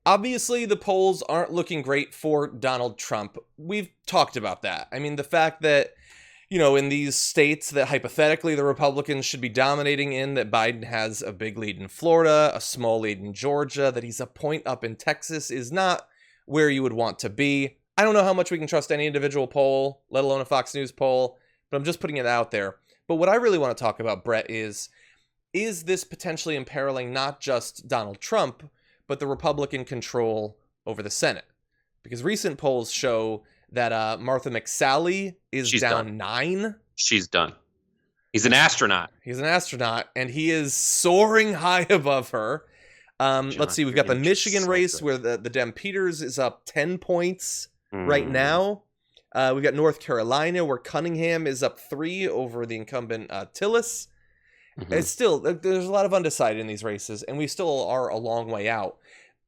Obviously, the polls aren't looking great for Donald Trump. We've talked about that. I mean, the fact that, in these states that hypothetically the Republicans should be dominating in, that Biden has a big lead in Florida, a small lead in Georgia, that he's a point up in Texas is not where you would want to be. I don't know how much we can trust any individual poll, let alone a Fox News poll, but I'm just putting it out there. But what I really want to talk about, Brett, is this potentially imperiling not just Donald Trump, but the Republican control over the Senate? Because recent polls show that Martha McSally is down 9. She's done. He's an astronaut. He's an astronaut, and he is soaring high above her. Let's see, we've got the Michigan race where the Dem Peters is up 10 points right now. We've got North Carolina where Cunningham is up 3 over the incumbent Tillis. It's still, there's a lot of undecided in these races, and we still are a long way out.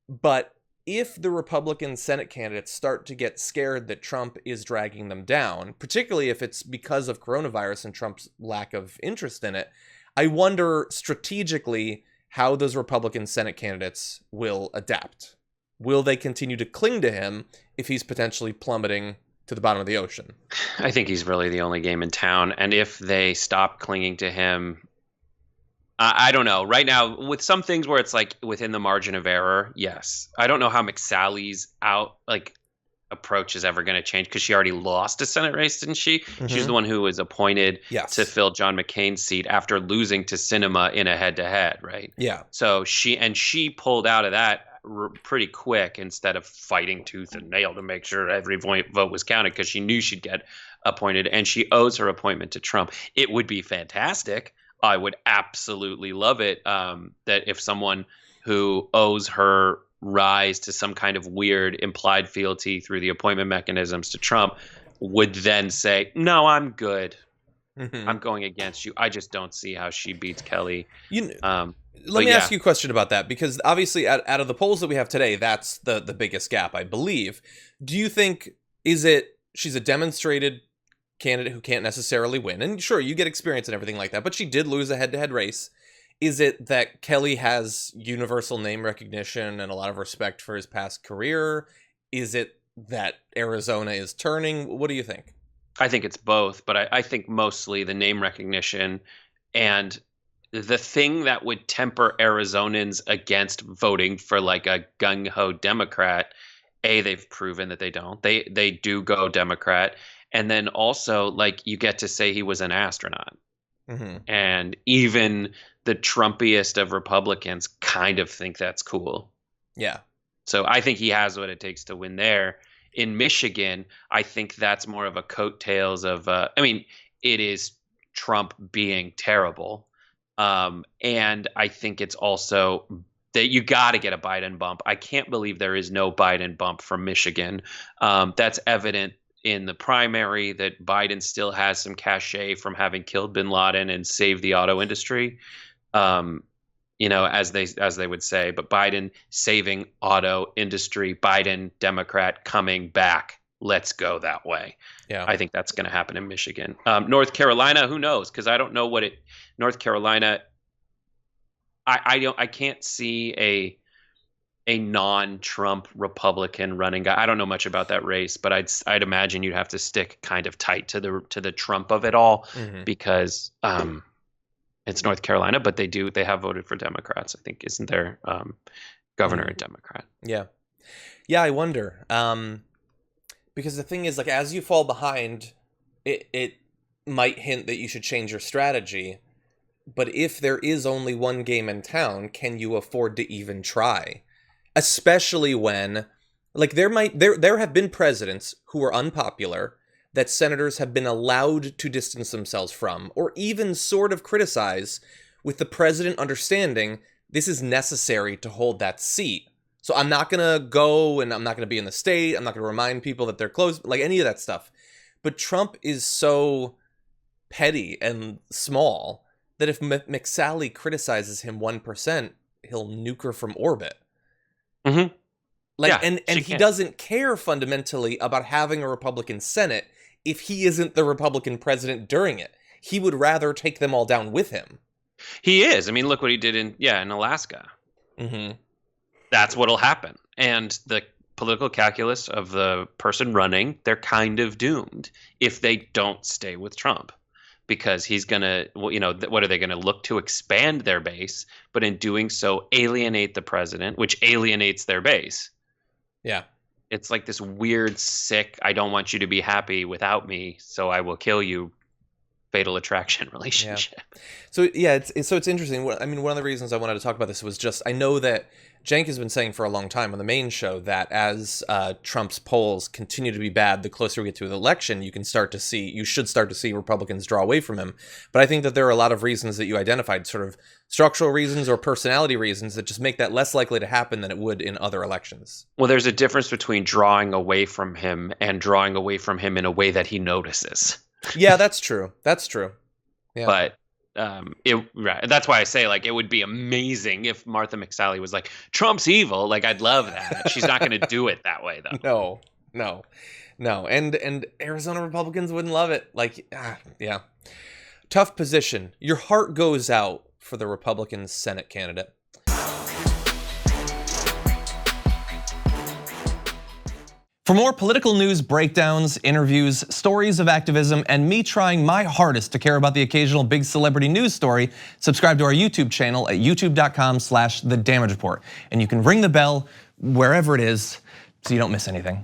But if the Republican Senate candidates start to get scared that Trump is dragging them down, particularly if it's because of coronavirus and Trump's lack of interest in it, I wonder strategically how those Republican Senate candidates will adapt. Will they continue to cling to him if he's potentially plummeting to the bottom of the ocean? I think he's really the only game in town. And if they stop clinging to him, I don't know. Right now, with some things where it's like within the margin of error, yes. I don't know how McSally's approach is ever going to change because she already lost a Senate race, didn't she? She's the one who was appointed to fill John McCain's seat after losing to Sinema in a head-to-head, right? Yeah. So she pulled out of that pretty quick instead of fighting tooth and nail to make sure every vote was counted because she knew she'd get appointed, and she owes her appointment to Trump. It would be fantastic. I would absolutely love it that if someone who owes her rise to some kind of weird implied fealty through the appointment mechanisms to Trump would then say, no, I'm good. I'm going against you. I just don't see how she beats Kelly. Let me ask you a question about that, because obviously out of the polls that we have today, that's the biggest gap, I believe. Do you think, she's a demonstrated candidate who can't necessarily win? And sure, you get experience and everything like that, but she did lose a head-to-head race. Is it that Kelly has universal name recognition and a lot of respect for his past career? Is it that Arizona is turning? What do you think? I think it's both, but I think mostly the name recognition. And the thing that would temper Arizonans against voting for like a gung-ho Democrat, they've proven that they don't. They do go Democrat. And then also, like, you get to say he was an astronaut. And even the Trumpiest of Republicans kind of think that's cool. Yeah. So I think he has what it takes to win there. In Michigan, I think that's more of a coattails of, it is Trump being terrible. And I think it's also that you got to get a Biden bump. I can't believe there is no Biden bump from Michigan. That's evident in the primary that Biden still has some cachet from having killed bin Laden and saved the auto industry, as they would say. But Biden saving auto industry, Biden Democrat coming back. Let's go that way. Yeah, I think that's going to happen in Michigan. North Carolina, who knows? Because I don't know North Carolina. I can't see a non-Trump Republican running guy. I don't know much about that race, but I'd imagine you'd have to stick kind of tight to the Trump of it all because it's North Carolina, but they have voted for Democrats. I think isn't their governor a Democrat? Yeah, I wonder because the thing is, like, as you fall behind, it might hint that you should change your strategy. But if there is only one game in town, can you afford to even try? Especially when, like, there have been presidents who are unpopular that senators have been allowed to distance themselves from, or even sort of criticize, with the president understanding this is necessary to hold that seat. So I'm not going to go, and I'm not going to be in the state, I'm not going to remind people that they're close, like any of that stuff. But Trump is so petty and small that if McSally criticizes him 1%, he'll nuke her from orbit. Mm-hmm. And he doesn't care fundamentally about having a Republican Senate if he isn't the Republican president during it. He would rather take them all down with him. He is. I mean, look what he did in Alaska. That's what'll happen. And the political calculus of the person running, they're kind of doomed if they don't stay with Trump. Because he's going to, what are they going to look to expand their base, but in doing so alienate the president, which alienates their base. Yeah. It's like this weird, sick, I don't want you to be happy without me, so I will kill you, fatal attraction relationship. Yeah. So yeah, it's interesting. I mean, one of the reasons I wanted to talk about this was just, I know that Cenk has been saying for a long time on the main show that as Trump's polls continue to be bad, the closer we get to the election, you should start to see Republicans draw away from him. But I think that there are a lot of reasons that you identified, sort of structural reasons or personality reasons, that just make that less likely to happen than it would in other elections. Well, there's a difference between drawing away from him and drawing away from him in a way that he notices. Yeah, that's true. That's true. Yeah. But that's why I say, like, it would be amazing if Martha McSally was like, Trump's evil. Like, I'd love that. She's not going to do it that way, though. No. And Arizona Republicans wouldn't love it. Like, yeah. Tough position. Your heart goes out for the Republican Senate candidate. For more political news breakdowns, interviews, stories of activism, and me trying my hardest to care about the occasional big celebrity news story, subscribe to our YouTube channel at youtube.com/The Damage Report. And you can ring the bell wherever it is so you don't miss anything.